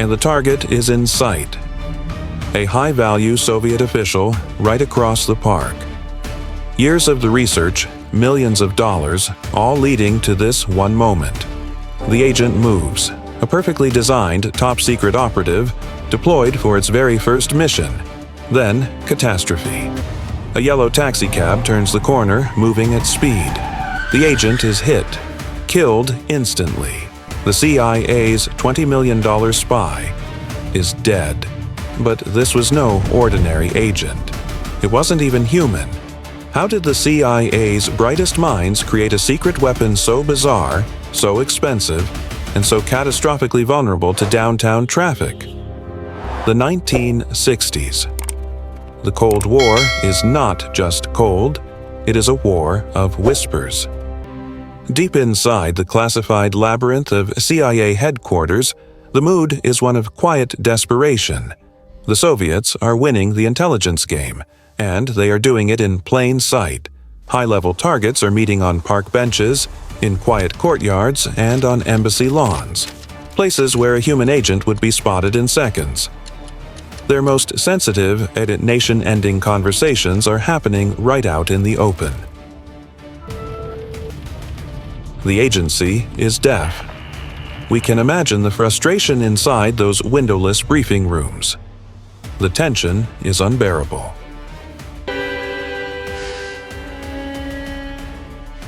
and the target is in sight. A high-value Soviet official right across the park. Years of the research, millions of dollars, all leading to this one moment. The agent moves, a perfectly designed top-secret operative deployed for its very first mission. Then, catastrophe. A yellow taxicab turns the corner, moving at speed. The agent is hit, killed instantly. The CIA's $20 million spy is dead. But this was no ordinary agent. It wasn't even human. How did the CIA's brightest minds create a secret weapon so bizarre, so expensive, and so catastrophically vulnerable to downtown traffic? The 1960s. The Cold War is not just cold, it is a war of whispers. Deep inside the classified labyrinth of CIA headquarters, the mood is one of quiet desperation. The Soviets are winning the intelligence game, and they are doing it in plain sight. High-level targets are meeting on park benches, in quiet courtyards, and on embassy lawns, places where a human agent would be spotted in seconds. Their most sensitive and nation-ending conversations are happening right out in the open. The agency is deaf. We can imagine the frustration inside those windowless briefing rooms. The tension is unbearable.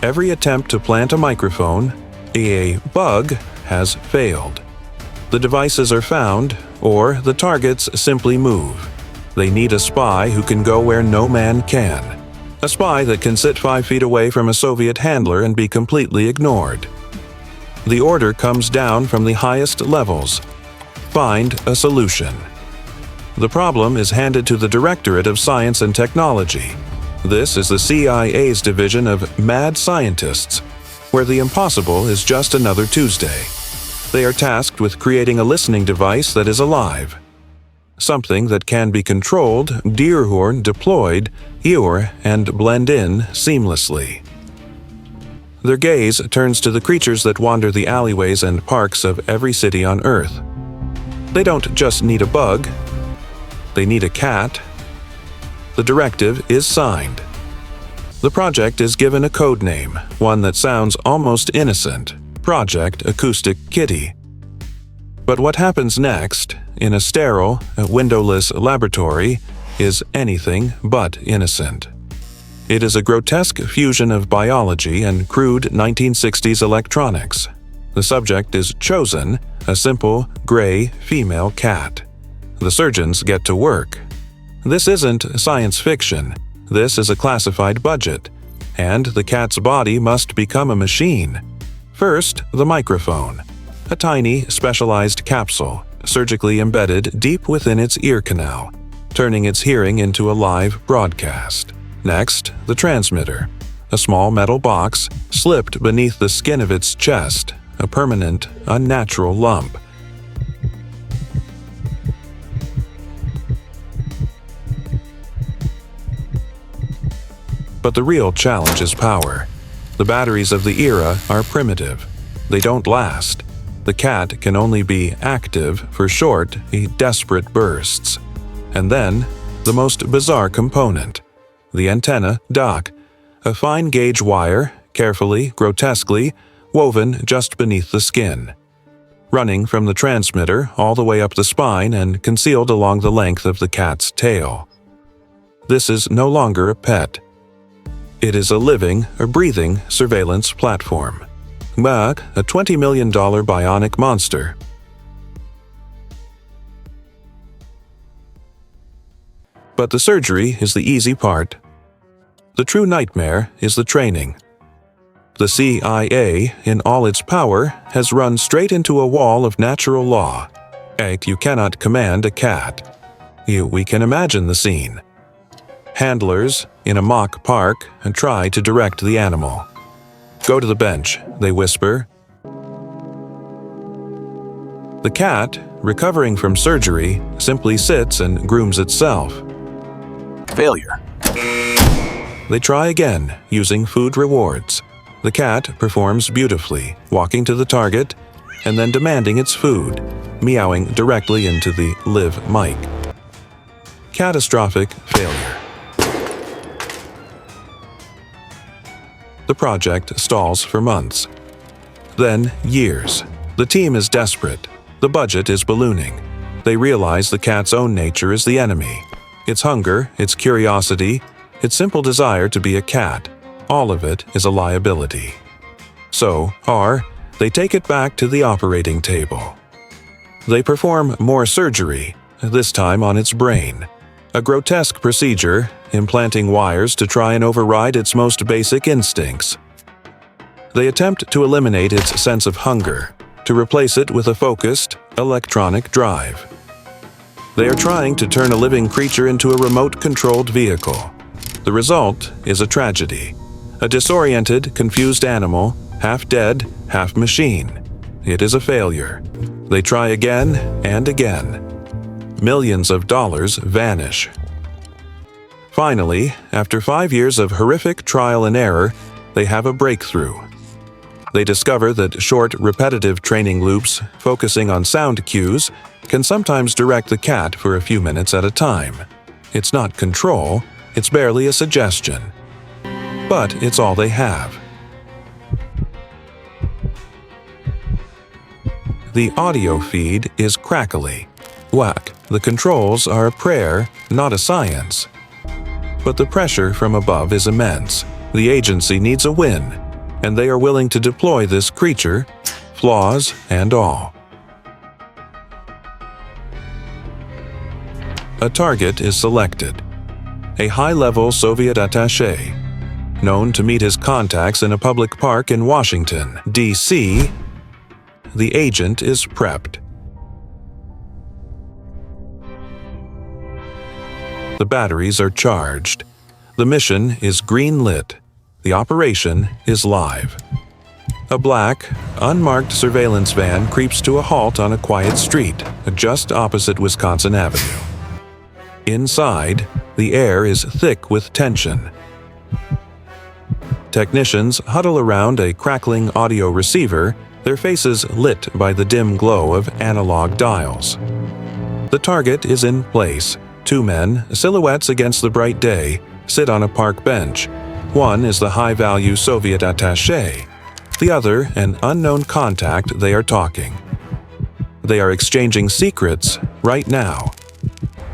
Every attempt to plant a microphone, a bug, has failed. The devices are found, or the targets simply move. They need a spy who can go where no man can. A spy that can sit 5 feet away from a Soviet handler and be completely ignored. The order comes down from the highest levels. Find a solution. The problem is handed to the Directorate of Science and Technology. This is the CIA's division of mad scientists, where the impossible is just another Tuesday. They are tasked with creating a listening device that is alive. Something that can be controlled, deer horn deployed, ear, and blend in seamlessly. Their gaze turns to the creatures that wander the alleyways and parks of every city on Earth. They don't just need a bug, they need a cat. The directive is signed. The project is given a code name, one that sounds almost innocent: Project Acoustic Kitty. But what happens next, in a sterile, windowless laboratory, is anything but innocent. It is a grotesque fusion of biology and crude 1960s electronics. The subject is chosen, a simple, gray, female cat. The surgeons get to work. This isn't science fiction. This is a classified budget, and the cat's body must become a machine. First, the microphone, a tiny, specialized capsule, surgically embedded deep within its ear canal, turning its hearing into a live broadcast. Next, the transmitter, a small metal box slipped beneath the skin of its chest, a permanent, unnatural lump. But the real challenge is power. The batteries of the era are primitive. They don't last. The cat can only be active for short, desperate bursts. And then, the most bizarre component, the antenna dock, a fine-gauge wire, carefully, grotesquely, woven just beneath the skin, running from the transmitter all the way up the spine and concealed along the length of the cat's tail. This is no longer a pet. It is a living, a breathing surveillance platform. But a $20 million bionic monster. But the surgery is the easy part. The true nightmare is the training. The CIA, in all its power, has run straight into a wall of natural law. You cannot command a cat. We can imagine the scene. Handlers, in a mock park, try to direct the animal. "Go to the bench," they whisper. The cat, recovering from surgery, simply sits and grooms itself. Failure. They try again, using food rewards. The cat performs beautifully, walking to the target, and then demanding its food, meowing directly into the live mic. Catastrophic failure. The project stalls for months. Then years. The team is desperate. The budget is ballooning. They realize the cat's own nature is the enemy. Its hunger, its curiosity, its simple desire to be a cat, all of it is a liability. So, they take it back to the operating table. They perform more surgery, this time on its brain. A grotesque procedure, implanting wires to try and override its most basic instincts. They attempt to eliminate its sense of hunger, to replace it with a focused, electronic drive. They are trying to turn a living creature into a remote-controlled vehicle. The result is a tragedy. A disoriented, confused animal, half dead, half machine. It is a failure. They try again and again. Millions of dollars vanish. Finally, after 5 years of horrific trial and error, they have a breakthrough. They discover that short, repetitive training loops, focusing on sound cues, can sometimes direct the cat for a few minutes at a time. It's not control, it's barely a suggestion. But it's all they have. The audio feed is crackly. Whack, the controls are a prayer, not a science. But the pressure from above is immense. The agency needs a win, and they are willing to deploy this creature, flaws and all. A target is selected. A high-level Soviet attaché, known to meet his contacts in a public park in Washington, D.C. The agent is prepped. The batteries are charged. The mission is green-lit. The operation is live. A black, unmarked surveillance van creeps to a halt on a quiet street just opposite Wisconsin Avenue. Inside, the air is thick with tension. Technicians huddle around a crackling audio receiver, their faces lit by the dim glow of analog dials. The target is in place. 2 men, silhouettes against the bright day, sit on a park bench. One is the high-value Soviet attaché. The other, an unknown contact they are talking. They are exchanging secrets right now.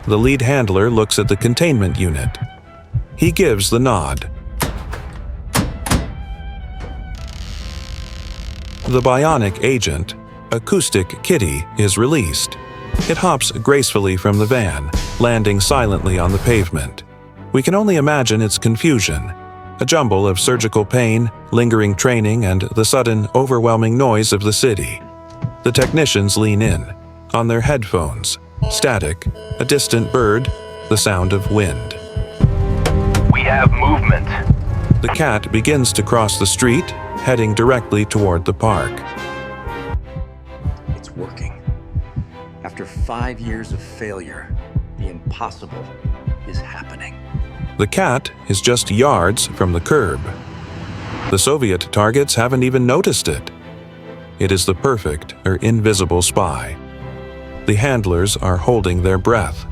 The lead handler looks at the containment unit. He gives the nod. The bionic agent, Acoustic Kitty, is released. It hops gracefully from the van, landing silently on the pavement. We can only imagine its confusion. A jumble of surgical pain, lingering training, and the sudden, overwhelming noise of the city. The technicians lean in. On their headphones, static, a distant bird, the sound of wind. We have movement. The cat begins to cross the street, heading directly toward the park. It's working. After 5 years of failure, the impossible is happening. The cat is just yards from the curb. The Soviet targets haven't even noticed it. It is the perfect or invisible spy. The handlers are holding their breath.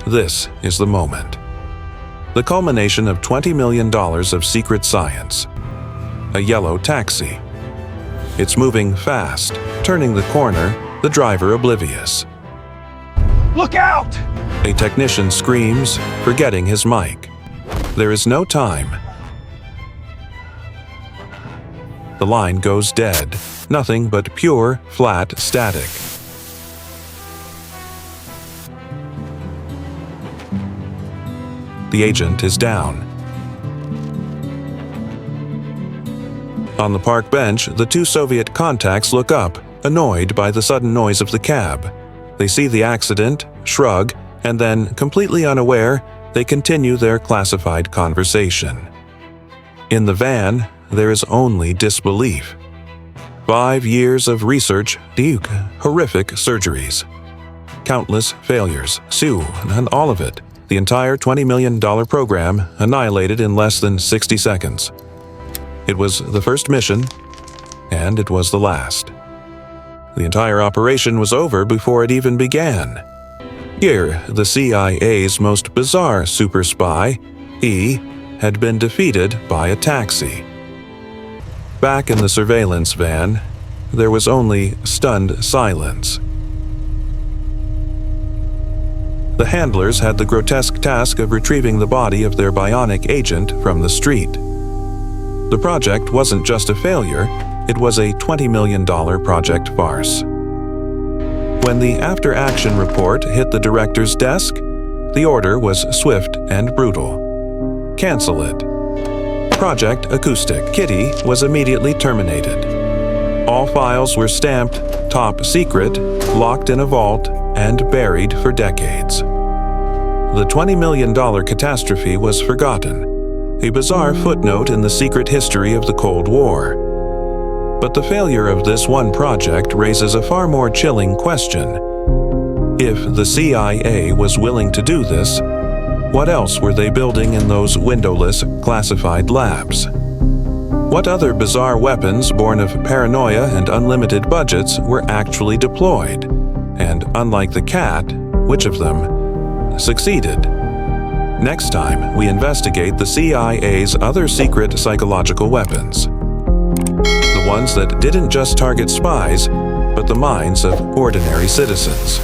This is the moment. The culmination of $20 million of secret science. A yellow taxi. It's moving fast, turning the corner, the driver oblivious. Look out! A technician screams, forgetting his mic. There is no time. The line goes dead, nothing but pure, flat static. The agent is down. On the park bench, the 2 Soviet contacts look up, annoyed by the sudden noise of the cab. They see the accident, shrug, and then, completely unaware, they continue their classified conversation. In the van, there is only disbelief. 5 years of research, horrific surgeries. Countless failures, and all of it. The entire $20 million program annihilated in less than 60 seconds. It was the first mission, and it was the last. The entire operation was over before it even began. Here, the CIA's most bizarre super spy, E, had been defeated by a taxi. Back in the surveillance van, there was only stunned silence. The handlers had the grotesque task of retrieving the body of their bionic agent from the street. The project wasn't just a failure, it was a $20 million project farce. When the after-action report hit the director's desk, the order was swift and brutal. Cancel it. Project Acoustic Kitty was immediately terminated. All files were stamped top secret, locked in a vault, and buried for decades. The $20 million catastrophe was forgotten, a bizarre footnote in the secret history of the Cold War. But the failure of this one project raises a far more chilling question. If the CIA was willing to do this, what else were they building in those windowless, classified labs? What other bizarre weapons born of paranoia and unlimited budgets were actually deployed? And unlike the cat, which of them succeeded? Next time, we investigate the CIA's other secret psychological weapons. The ones that didn't just target spies, but the minds of ordinary citizens.